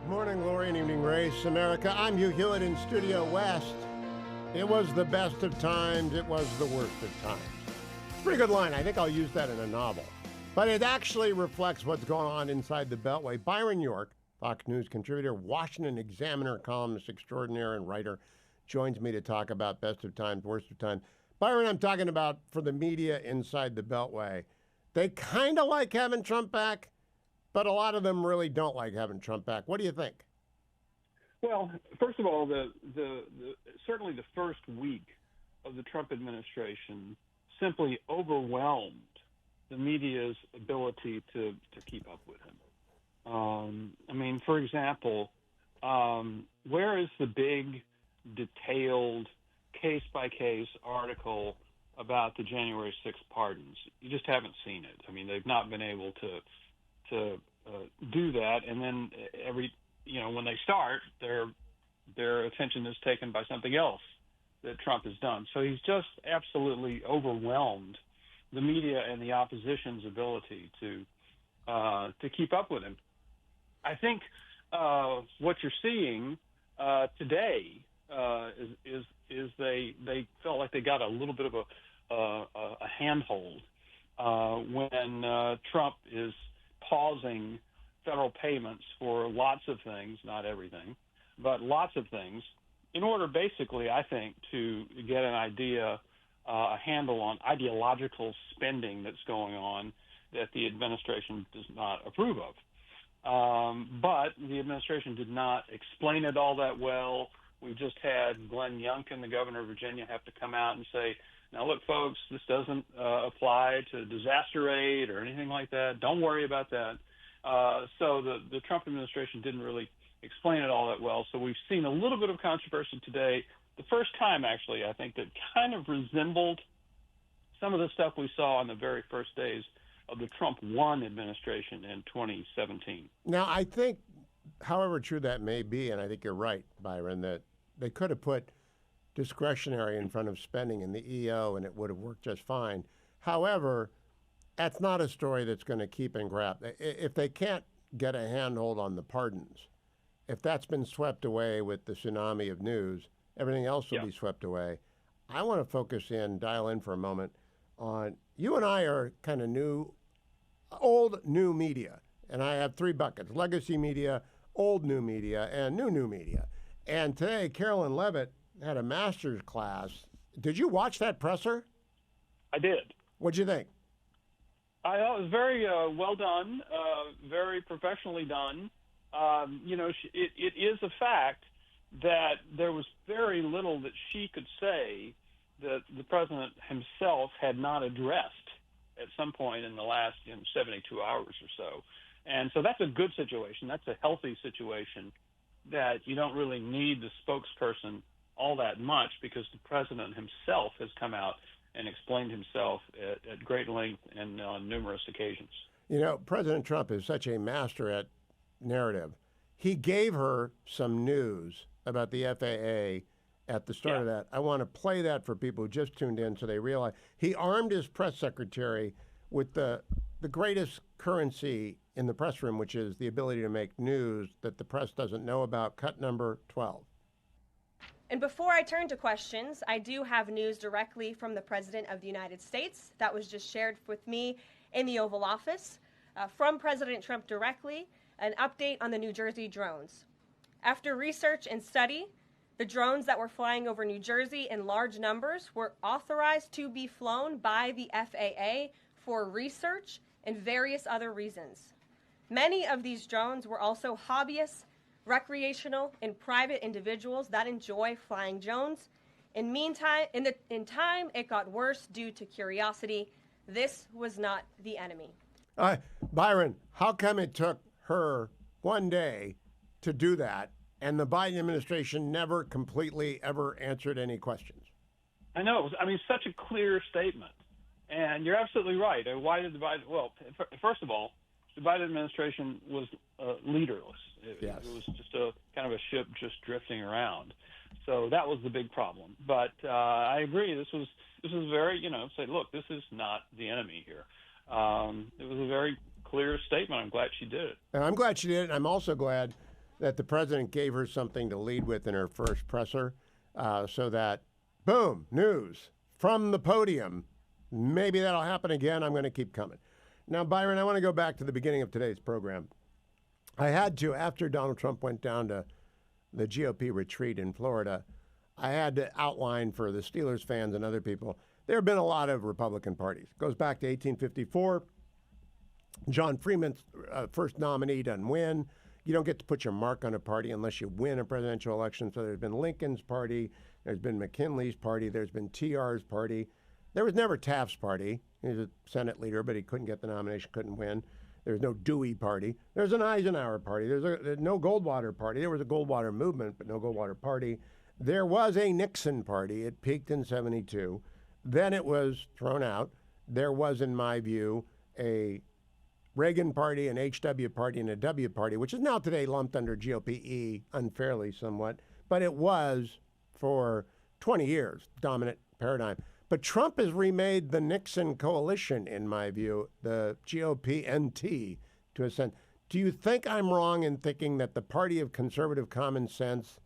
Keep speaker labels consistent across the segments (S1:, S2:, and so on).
S1: Morning, glory, and evening, race, America. I'm Hugh Hewitt in Studio West. It was the best of times. It was the worst of times. It's a pretty good line. I think I'll use that in a novel. But it actually reflects what's going on inside the Beltway. Byron York, Fox News contributor, Washington Examiner columnist extraordinaire and writer, joins me to talk about best of times, worst of times. Byron, I'm talking about for the media inside the Beltway. They kind of like having Trump back, but a lot of them really don't like having Trump back. What do you think?
S2: Well, first of all, certainly the first week of the Trump administration simply overwhelmed the media's ability to keep up with him. I mean, for example, where is the big, detailed, case-by-case article about the January 6th pardons? You just haven't seen it. I mean, they've not been able to do that, and then when they start, their attention is taken by something else that Trump has done. So he's just absolutely overwhelmed the media and the opposition's ability to keep up with him. I think what you're seeing today is they felt like they got a little bit of a handhold when Trump is pausing federal payments for lots of things, not everything, but lots of things, in order basically, I think, to get an idea, a handle on ideological spending that's going on that the administration does not approve of. But the administration did not explain it all that well. We just had Glenn Youngkin, the governor of Virginia, have to come out and say, now, look, folks, this doesn't apply to disaster aid or anything like that. Don't worry about that. So the Trump administration didn't really explain it all that well. So we've seen a little bit of controversy today. The first time, actually, I think that kind of resembled some of the stuff we saw on the very first days of the Trump 1 administration in 2017.
S1: Now, I think, however true that may be, and I think you're right, Byron, that they could have put discretionary in front of spending in the EO and it would have worked just fine. However, that's not a story that's going to keep and grab. If they can't get a handhold on the pardons, if that's been swept away with the tsunami of news, everything else will be swept away. I want to focus in, dial in for a moment on, you and I are kind of old new media. And I have three buckets: legacy media, old new media, and new media. And today, Carolyn Levitt had a master's class. Did you watch that presser?
S2: I did.
S1: What'd you think?
S2: I thought it was very well done, very professionally done. It is a fact that there was very little that she could say that the president himself had not addressed at some point in the last 72 hours or so. And so that's a good situation. That's a healthy situation that you don't really need the spokesperson all that much, because the president himself has come out and explained himself at great length and on numerous occasions.
S1: You know, President Trump is such a master at narrative. He gave her some news about the FAA at the start of that. I want to play that for people who just tuned in so they realize. He armed his press secretary with the greatest currency in the press room, which is the ability to make news that the press doesn't know about. Cut number 12.
S3: And before I turn to questions, I do have news directly from the President of the United States that was just shared with me in the Oval Office. From President Trump directly, an update on the New Jersey drones. After research and study, the drones that were flying over New Jersey in large numbers were authorized to be flown by the FAA for research and various other reasons. Many of these drones were also hobbyists, recreational, and private individuals that enjoy flying drones. In time, it got worse due to curiosity. This was not the enemy.
S1: Byron, how come it took her one day to do that, and the Biden administration never completely ever answered any questions?
S2: I know. I mean, such a clear statement. And you're absolutely right. Why did the Biden? Well, first of all, the Biden administration was leaderless. It was just a kind of a ship just drifting around. So that was the big problem. But I agree. This was very, say, look, this is not the enemy here. It was a very clear statement. I'm glad she did it.
S1: And I'm glad she did it. And I'm also glad that the president gave her something to lead with in her first presser, so that, boom, news from the podium. Maybe that'll happen again. I'm going to keep coming. Now, Byron, I want to go back to the beginning of today's program. I had to, after Donald Trump went down to the GOP retreat in Florida, I had to outline for the Steelers fans and other people, there have been a lot of Republican parties. It goes back to 1854. John Freeman's first nominee doesn't win. You don't get to put your mark on a party unless you win a presidential election. So there's been Lincoln's party, there's been McKinley's party, there's been TR's party. There was never Taft's party. He was a Senate leader, but he couldn't get the nomination, couldn't win. There's no Dewey party. There's an Eisenhower party. There's no Goldwater party. There was a Goldwater movement, but no Goldwater party. There was a Nixon party. It peaked in 72. Then it was thrown out. There was, in my view, a Reagan party, an HW party, and a W party, which is now today lumped under GOP-E unfairly somewhat, but it was for 20 years, dominant paradigm. But Trump has remade the Nixon coalition, in my view, the GOP-NT, to a sense. Do you think I'm wrong in thinking that the party of conservative common sense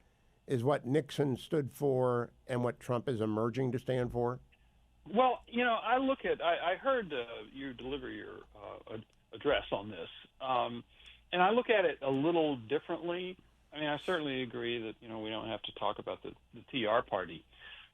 S1: is what Nixon stood for and what Trump is emerging to stand for?
S2: Well, I look at, I heard you deliver your address on this, and I look at it a little differently. I mean, I certainly agree that, we don't have to talk about the TR party.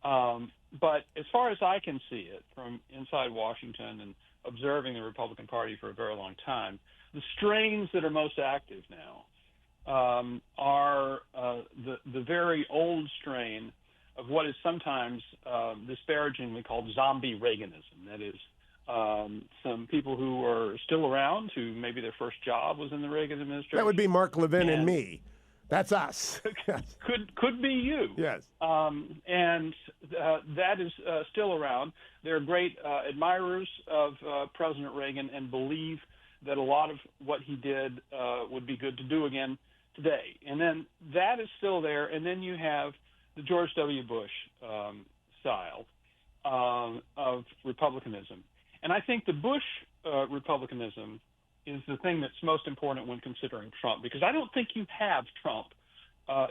S2: But as far as I can see it from inside Washington and observing the Republican Party for a very long time, the strains that are most active now are the very old strain of what is sometimes disparagingly called zombie Reaganism. That is, some people who are still around, who maybe their first job was in the Reagan administration.
S1: That would be Mark Levin and me. That's us.
S2: Could be you.
S1: Yes.
S2: And that is still around. They're great admirers of President Reagan and believe that a lot of what he did would be good to do again today. And then that is still there. And then you have the George W. Bush style of republicanism. And I think the Bush republicanism is the thing that's most important when considering Trump, because I don't think you have Trump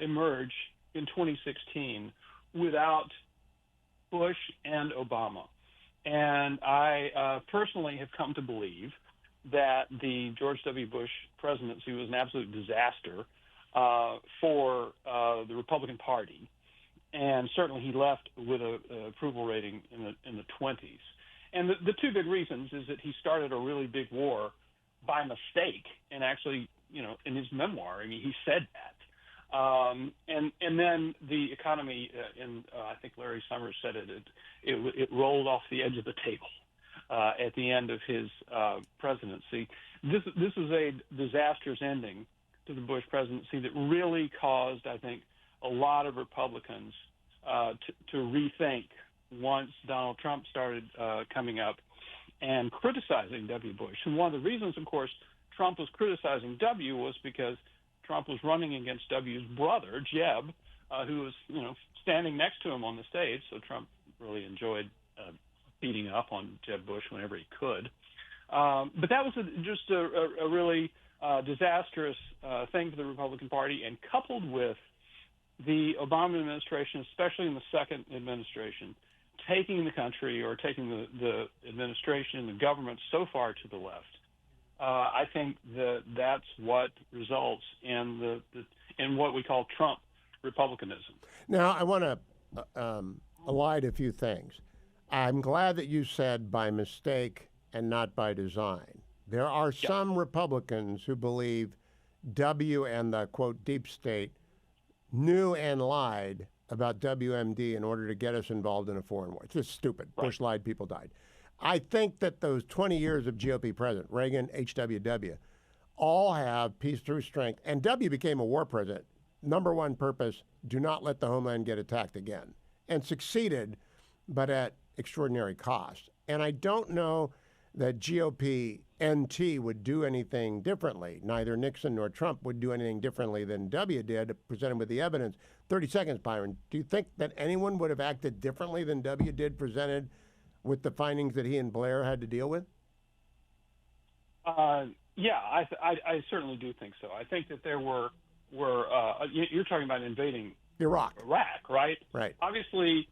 S2: emerge in 2016 without Bush and Obama. And I personally have come to believe that the George W. Bush presidency was an absolute disaster for the Republican Party. And certainly he left with an approval rating in the 20s. And the two big reasons is that he started a really big war by mistake, and actually, in his memoir, I mean, he said that. And then the economy, I think Larry Summers said it rolled off the edge of the table at the end of his presidency. This is a disastrous ending to the Bush presidency that really caused, I think, a lot of Republicans to rethink once Donald Trump started coming up and criticizing W. Bush. And one of the reasons, of course, Trump was criticizing W was because Trump was running against W's brother, Jeb, who was, standing next to him on the stage. So Trump really enjoyed beating up on Jeb Bush whenever he could. But that was just a really disastrous thing for the Republican Party, and coupled with the Obama administration, especially in the second administration, taking the country or taking the administration and the government so far to the left, I think that's what results in in what we call Trump republicanism.
S1: Now, I want to elide a few things. I'm glad that you said by mistake and not by design. There are some Republicans who believe W and the, quote, deep state knew and lied about WMD in order to get us involved in a foreign war. It's just stupid. Right. Bush lied, people died. I think that those 20 years of GOP president, Reagan, HWW, all have peace through strength. And W became a war president. Number one purpose, do not let the homeland get attacked again. And succeeded, but at extraordinary cost. And I don't know that GOP NT would do anything differently. Neither Nixon nor Trump would do anything differently than W did, presented with the evidence. 30 seconds, Byron. Do you think that anyone would have acted differently than W did, presented with the findings that he and Blair had to deal with?
S2: Yeah, I certainly do think so. I think that there were were you're talking about invading
S1: Iraq,
S2: right?
S1: right?
S2: Obviously,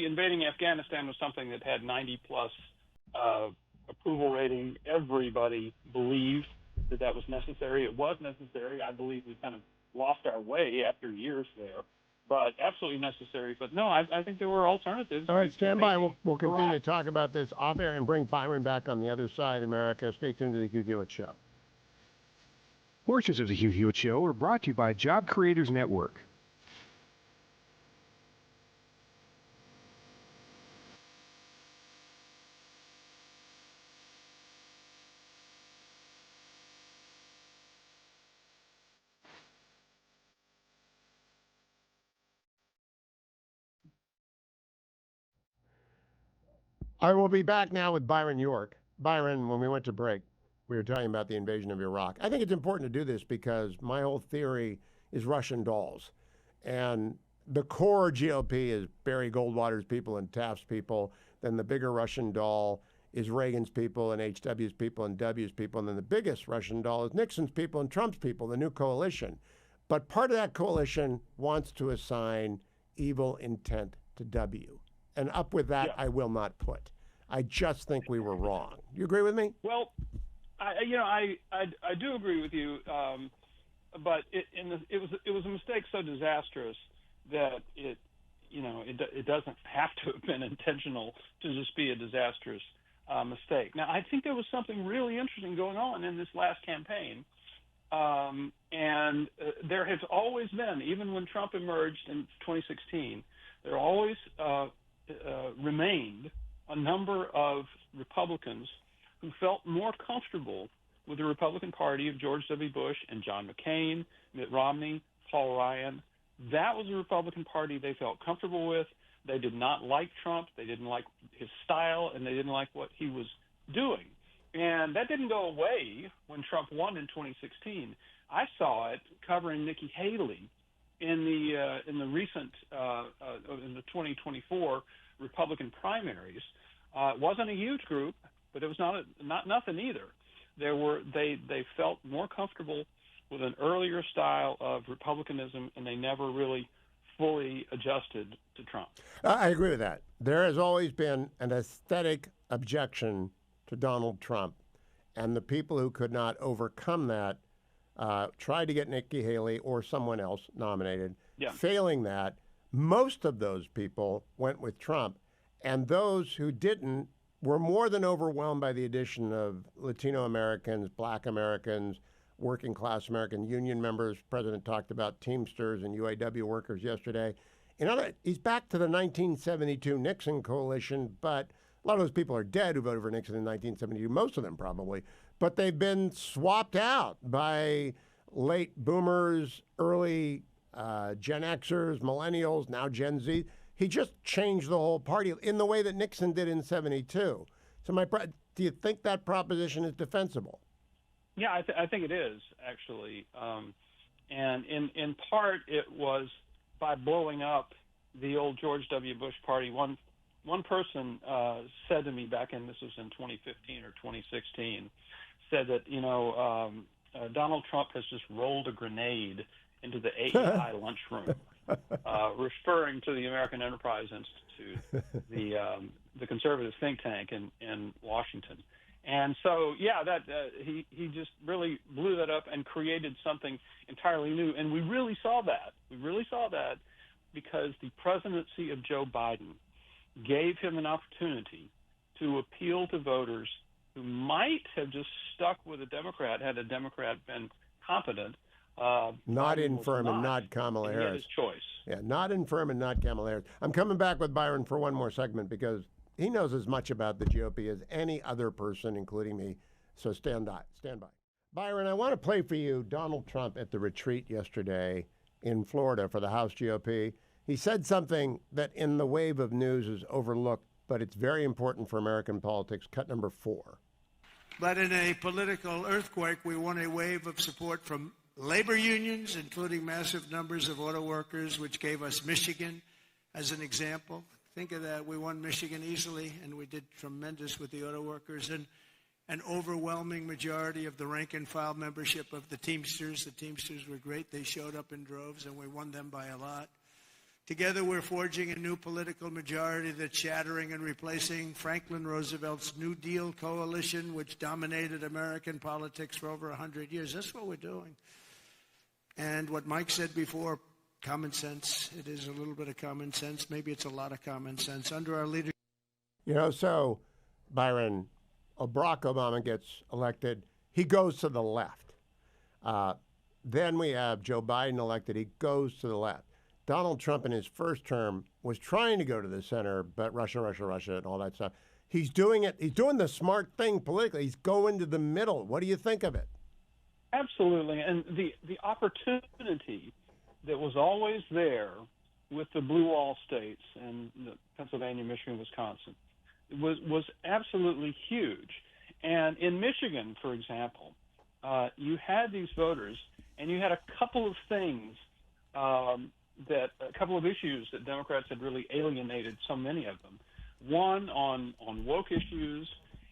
S2: invading Afghanistan was something that had 90 plus approval rating. Everybody believed that was necessary. It was necessary. I believe we kind of lost our way after years there, but absolutely necessary. But no, I think there were alternatives.
S1: All right, stand by. We'll continue to talk about this off air and bring Byron back on the other side, America. Stay tuned to the Hugh Hewitt Show.
S4: Portions of the Hugh Hewitt Show are brought to you by Job Creators Network.
S1: I will be back now with Byron York. Byron, when we went to break, we were talking about the invasion of Iraq. I think it's important to do this because my whole theory is Russian dolls. And the core GOP is Barry Goldwater's people and Taft's people. Then the bigger Russian doll is Reagan's people and HW's people and W's people. And then the biggest Russian doll is Nixon's people and Trump's people, the new coalition. But part of that coalition wants to assign evil intent to W. And up with that, I will not put. I just think we were wrong. You agree with me?
S2: Well, I do agree with you, but it was a mistake so disastrous that it doesn't have to have been intentional to just be a disastrous mistake. Now, I think there was something really interesting going on in this last campaign, and there has always been, even when Trump emerged in 2016, there always remained a number of Republicans who felt more comfortable with the Republican Party of George W. Bush and John McCain, Mitt Romney, Paul Ryan. That was the Republican Party they felt comfortable with. They did not like Trump. They didn't like his style, and they didn't like what he was doing. And that didn't go away when Trump won in 2016. I saw it covering Nikki Haley in the recent in the 2024 Republican primaries. It wasn't a huge group, but it was not nothing either. They felt more comfortable with an earlier style of republicanism, and they never really fully adjusted to Trump.
S1: I agree with that. There has always been an aesthetic objection to Donald Trump, and the people who could not overcome that tried to get Nikki Haley or someone else nominated.
S2: Yeah.
S1: Failing that, most of those people went with Trump, and those who didn't were more than overwhelmed by the addition of Latino Americans, Black Americans, working class American union members. The president talked about Teamsters and UAW workers yesterday. He's back to the 1972 Nixon coalition, but a lot of those people are dead who voted for Nixon in 1972, most of them probably. But they've been swapped out by late boomers, early Gen Xers, millennials, now Gen Z. He just changed the whole party in the way that Nixon did in 72. So do you think that proposition is defensible?
S2: Yeah, I think it is, actually. And in part, it was by blowing up the old George W. Bush party. One person said to me back this was in 2015 or 2016, said that, Donald Trump has just rolled a grenade into the AEI lunchroom, referring to the American Enterprise Institute, the conservative think tank in Washington. And so, he just really blew that up and created something entirely new. And we really saw that. Because the presidency of Joe Biden gave him an opportunity to appeal to voters who might have just stuck with a Democrat had a Democrat been competent.
S1: Not infirm and not Kamala Harris.
S2: He had his choice.
S1: Yeah, not infirm and not Kamala Harris. I'm coming back with Byron for one more segment because he knows as much about the GOP as any other person, including me. So stand by. Byron, I want to play for you Donald Trump at the retreat yesterday in Florida for the House GOP. He said something that in the wave of news is overlooked, but it's very important for American politics. Cut number 4.
S5: But in a political earthquake, we won a wave of support from labor unions, including massive numbers of auto workers, which gave us Michigan as an example. Think of that. We won Michigan easily, and we did tremendous with the auto workers. And an overwhelming majority of the rank-and-file membership of the Teamsters. The Teamsters were great. They showed up in droves, and we won them by a lot. Together, we're forging a new political majority that's shattering and replacing Franklin Roosevelt's New Deal coalition, which dominated American politics for over 100 years. That's what we're doing. And what Mike said before, common sense. It is a little bit of common sense. Maybe it's a lot of common sense. Under our leadership.
S1: So, Byron, Barack Obama gets elected. He goes to the left. Then we have Joe Biden elected. He goes to the left. Donald Trump in his first term was trying to go to the center, but Russia, and all that stuff. He's doing it. He's doing the smart thing politically. He's going to the middle. What do you think of it?
S2: Absolutely. And the opportunity that was always there with the blue wall states and Pennsylvania, Michigan, Wisconsin was absolutely huge. And in Michigan, for example, you had these voters, and you had a couple of things a couple of issues that Democrats had really alienated so many of them. One on woke issues,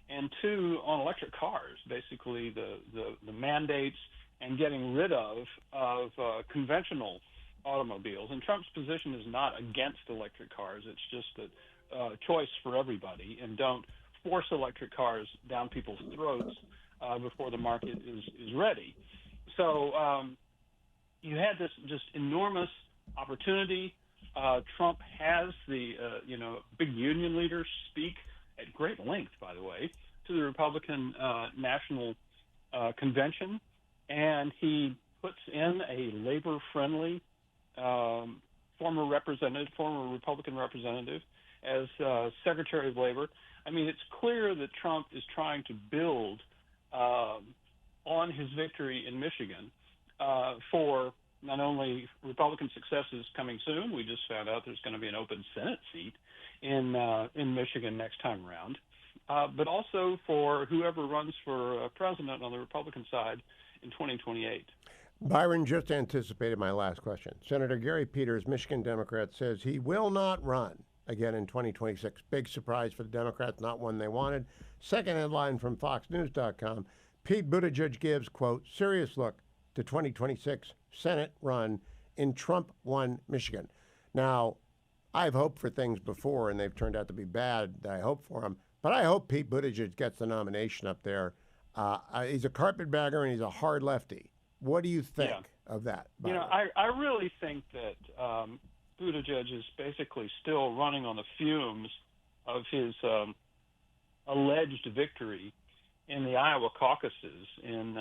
S2: and two on electric cars, basically the mandates and getting rid of conventional automobiles. And Trump's position is not against electric cars. It's just that choice for everybody, and don't force electric cars down people's throats before the market is ready. So you had this just enormous opportunity. Trump has the big union leaders speak at great length, by the way, to the Republican National Convention, and he puts in a labor-friendly former Republican representative as Secretary of Labor. I mean, it's clear that Trump is trying to build on his victory in Michigan for not only Republican successes coming soon. We just found out there's going to be an open Senate seat in Michigan next time around, but also for whoever runs for president on the Republican side in 2028.
S1: Byron just anticipated my last question. Senator Gary Peters, Michigan Democrat, says he will not run again in 2026. Big surprise for the Democrats, not one they wanted. Second headline from FoxNews.com, Pete Buttigieg gives, quote, serious look to 2026 Senate run in Trump-won Michigan. Now, I've hoped for things before, and they've turned out to be bad that I hope for him, but I hope Pete Buttigieg gets the nomination up there. He's a carpetbagger, and he's a hard lefty. What do you think of that, Byron?
S2: I really think that Buttigieg is basically still running on the fumes of his alleged victory in the Iowa caucuses in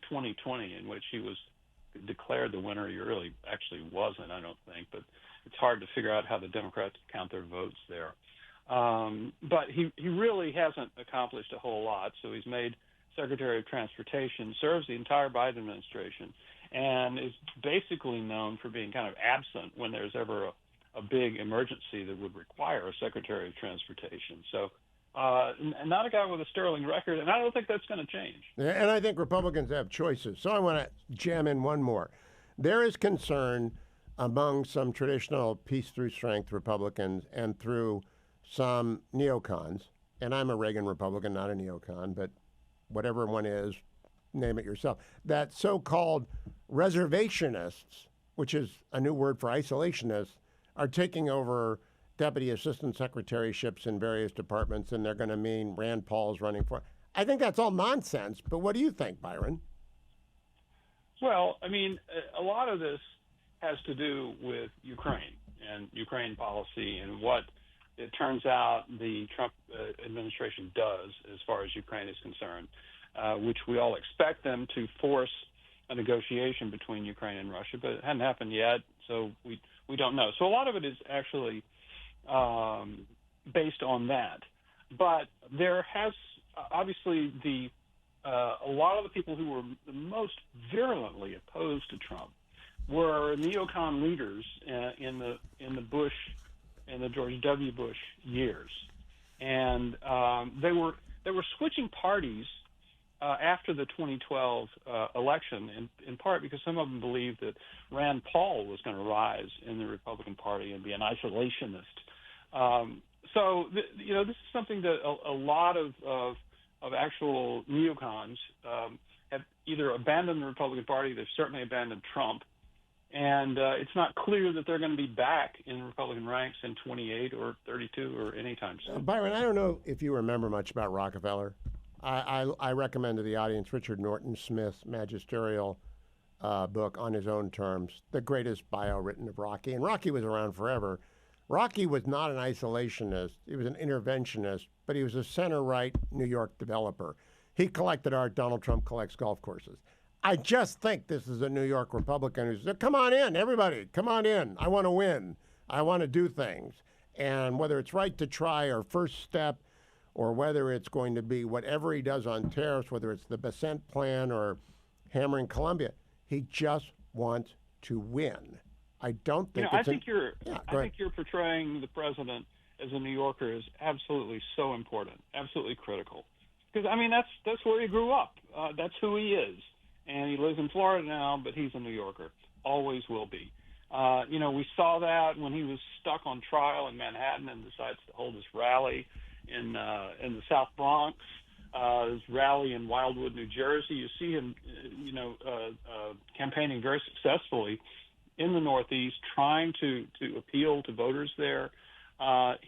S2: 2020, in which he was declared the winner. He really actually wasn't, I don't think, but it's hard to figure out how the Democrats count their votes there. But he really hasn't accomplished a whole lot. So he's made Secretary of Transportation, serves the entire Biden administration, and is basically known for being kind of absent when there's ever a big emergency that would require a Secretary of Transportation. So not a guy with a sterling record, and I don't think that's going to change.
S1: Yeah, and I think Republicans have choices. So I want to jam in one more. There is concern among some traditional peace through strength Republicans and through some neocons, and I'm a Reagan Republican, not a neocon, but whatever one is, name it yourself, that so-called reservationists, which is a new word for isolationists, are taking over deputy assistant secretaryships in various departments, and they're going to mean Rand Paul's running for. I think that's all nonsense, but what do you think, Byron?
S2: Well, I mean, a lot of this has to do with Ukraine and Ukraine policy and what it turns out the Trump administration does as far as Ukraine is concerned, which we all expect them to force a negotiation between Ukraine and Russia, but it hadn't happened yet, so we don't know. So a lot of it is actually based on that. But there has obviously a lot of the people who were the most virulently opposed to Trump were neocon leaders in the George W. Bush years, and they were switching parties after the 2012 election, in part because some of them believed that Rand Paul was going to rise in the Republican Party and be an isolationist. So this is something that a lot of of actual neocons have either abandoned the Republican Party, they've certainly abandoned Trump, and it's not clear that they're going to be back in Republican ranks in 28 or 32 or anytime soon.
S1: Byron, I don't know if you remember much about Rockefeller. I recommend to the audience Richard Norton Smith's magisterial book On His Own Terms, the greatest bio written of Rocky. And Rocky was around forever. Rocky was not an isolationist. He was an interventionist, but he was a center-right New York developer. He collected art. Donald Trump collects golf courses. I just think this is a New York Republican who said, come on in, everybody, come on in. I want to win. I want to do things. And whether it's right to try or first step, or whether it's going to be whatever he does on tariffs, whether it's the Bessent plan or hammering Colombia, he just wants to win. I don't think.
S2: I think you're portraying the president as a New Yorker is absolutely so important, absolutely critical. Because I mean that's where he grew up. That's who he is, and he lives in Florida now, but he's a New Yorker. Always will be. We saw that when he was stuck on trial in Manhattan and decides to hold his rally in the South Bronx, his rally in Wildwood, New Jersey. You see him, campaigning very successfully in the Northeast, trying to appeal to voters there.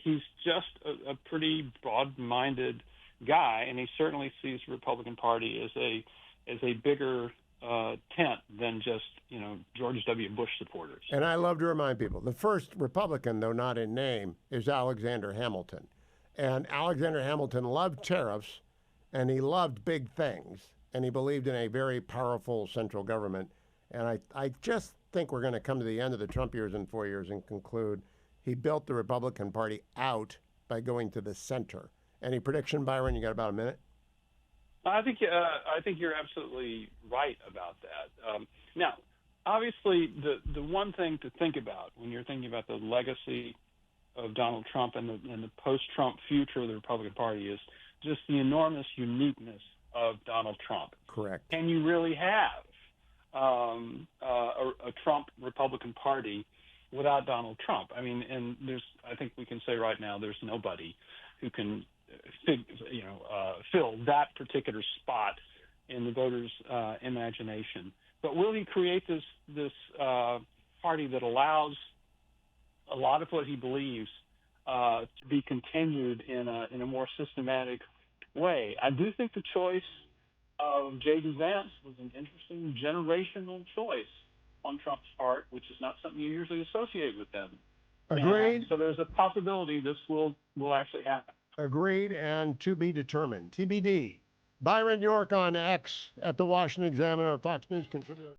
S2: He's just a pretty broad-minded guy, and he certainly sees the Republican Party as a bigger tent than just George W. Bush supporters.
S1: And I love to remind people, the first Republican, though not in name, is Alexander Hamilton. And Alexander Hamilton loved tariffs, and he loved big things, and he believed in a very powerful central government. And I just think we're going to come to the end of the Trump years in 4 years and conclude he built the Republican Party out by going to the center. Any prediction, Byron? You got about a minute?
S2: I think you're absolutely right about that. Now, obviously, the one thing to think about when you're thinking about the legacy of Donald Trump and the post-Trump future of the Republican Party is just the enormous uniqueness of Donald Trump.
S1: Correct.
S2: Can you really have a Trump Republican Party without Donald Trump? I mean, and I think we can say right now there's nobody who can fill that particular spot in the voters' imagination. But will he create this party that allows a lot of what he believes to be continued in a more systematic way? I do think the choice of J.D. Vance was an interesting generational choice on Trump's part, which is not something you usually associate with them.
S1: Agreed.
S2: So there's a possibility this will actually happen.
S1: Agreed, and to be determined. TBD. Byron York on X at the Washington Examiner, Fox News contributor.